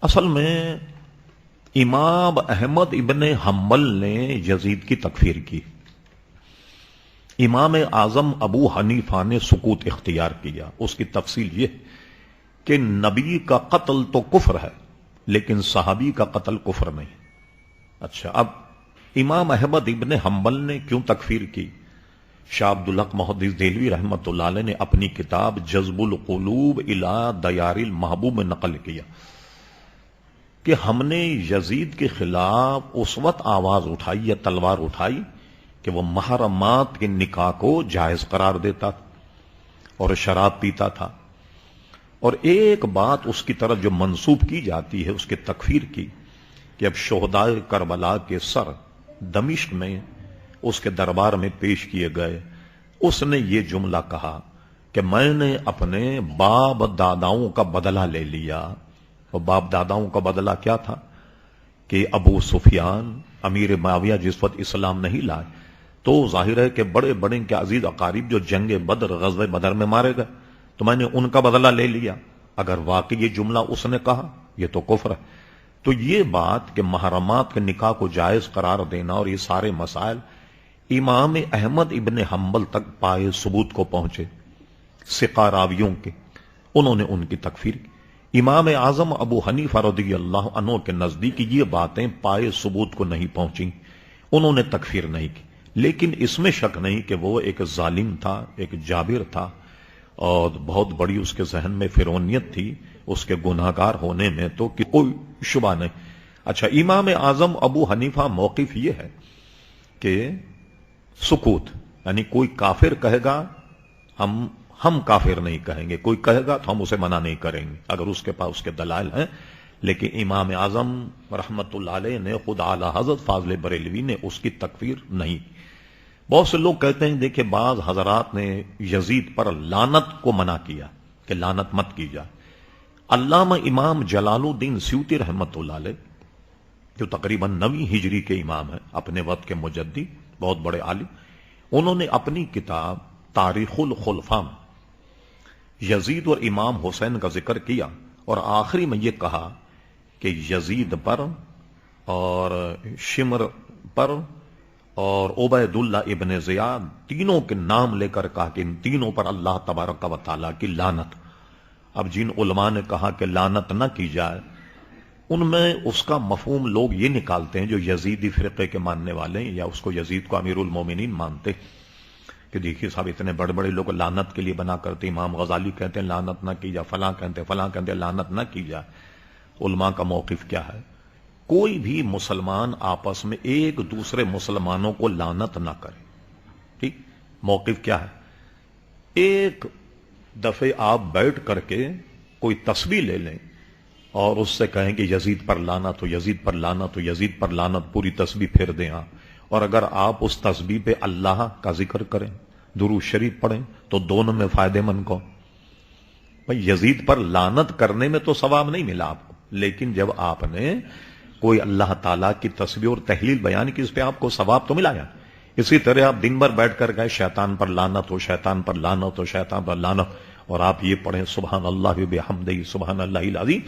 اصل میں امام احمد ابن حنبل نے یزید کی تکفیر کی. امام اعظم ابو حنیفہ نے سکوت اختیار کیا. اس کی تفصیل یہ کہ نبی کا قتل تو کفر ہے لیکن صحابی کا قتل کفر نہیں. اچھا، اب امام احمد ابن حنبل نے کیوں تکفیر کی؟ شاہ عبدالحق محدث دہلوی رحمۃ اللہ علیہ نے اپنی کتاب جذب القلوب الی دیار المحبوب میں نقل کیا کہ ہم نے یزید کے خلاف اس وقت آواز اٹھائی یا تلوار اٹھائی کہ وہ محرمات کے نکاح کو جائز قرار دیتا تھا اور شراب پیتا تھا. اور ایک بات اس کی طرف جو منسوب کی جاتی ہے اس کے تکفیر کی کہ اب شہدائے کربلا کے سر دمشق میں اس کے دربار میں پیش کیے گئے. اس نے یہ جملہ کہا کہ میں نے اپنے باپ داداؤں کا بدلہ لے لیا. اور باپ داداؤں کا بدلہ کیا تھا کہ ابو سفیان امیر معاویہ جس وقت اسلام نہیں لائے تو ظاہر ہے کہ بڑے بڑے کے عزیز اقارب جو جنگ بدر غزوہ بدر میں مارے گئے تو میں نے ان کا بدلہ لے لیا. اگر واقعی یہ جملہ اس نے کہا یہ تو کفر ہے. تو یہ بات کہ محرمات کے نکاح کو جائز قرار دینا اور یہ سارے مسائل امام احمد ابن حنبل تک پائے ثبوت کو پہنچے ثقہ راویوں کے، انہوں نے ان کی تکفیر کی. امام اعظم ابو حنیفہ رضی اللہ عنہ کے نزدیک یہ باتیں پائے ثبوت کو نہیں پہنچیں، انہوں نے تکفیر نہیں کی. لیکن اس میں شک نہیں کہ وہ ایک ظالم تھا، ایک جابر تھا اور بہت بڑی اس کے ذہن میں فرعونیت تھی، اس کے گناہگار ہونے میں تو کوئی شبہ نہیں. اچھا، امام اعظم ابو حنیفہ موقف یہ ہے کہ سکوت، یعنی کوئی کافر کہے گا ہم کافر نہیں کہیں گے، کوئی کہے گا تو ہم اسے منع نہیں کریں گے اگر اس کے پاس اس کے دلائل ہیں. لیکن امام اعظم رحمت اللہ علیہ نے خود اعلی حضرت فاضل بریلوی نے اس کی تکفیر نہیں. بہت سے لوگ کہتے ہیں دیکھیں بعض حضرات نے یزید پر لعنت کو منع کیا کہ لعنت مت کی جائے. علامہ امام جلال الدین سیوطی رحمت اللہ علیہ جو تقریباً 9ویں ہجری کے امام ہیں، اپنے وقت کے مجدی، بہت بڑے عالم، انہوں نے اپنی کتاب تاریخ الخلفاء میں یزید اور امام حسین کا ذکر کیا اور آخری میں یہ کہا کہ یزید پر اور شمر پر اور عبید اللہ ابن زیاد تینوں کے نام لے کر کہا کہ ان تینوں پر اللہ تبارک و تعالیٰ کی لعنت. اب جن علماء نے کہا کہ لعنت نہ کی جائے ان میں اس کا مفہوم لوگ یہ نکالتے ہیں جو یزیدی فرقے کے ماننے والے ہیں یا اس کو یزید کو امیر المومنین مانتے کہ دیکھیے صاحب اتنے بڑے بڑے لوگ لعنت کے لیے بنا کرتے، امام غزالی کہتے ہیں لعنت نہ کی جائے، فلاں کہتے ہیں لعنت نہ کی جائے. علماء کا موقف کیا ہے؟ کوئی بھی مسلمان آپس میں ایک دوسرے مسلمانوں کو لعنت نہ کرے. ٹھیک، موقف کیا ہے؟ ایک دفعہ آپ بیٹھ کر کے کوئی تسبیح لے لیں اور اس سے کہیں کہ یزید پر لعنت ہو، یزید پر لعنت ہو، یزید پر لعنت، پوری تسبیح پھیر دیں آپ. اور اگر آپ اس تسبیح پہ اللہ کا ذکر کریں، درود شریف پڑھیں تو دونوں میں فائدے مند کون؟ بھئی یزید پر لعنت کرنے میں تو ثواب نہیں ملا آپ کو، لیکن جب آپ نے کوئی اللہ تعالیٰ کی تسبیح اور تحلیل بیان کی اس پہ آپ کو ثواب تو ملا. اسی طرح آپ دن بھر بیٹھ کر گئے شیطان پر لعنت ہو، شیطان پر لعنت ہو، شیطان پر لعنت، اور آپ یہ پڑھیں سبحان اللہ وبحمدہ سبحان اللہ العظیم. تو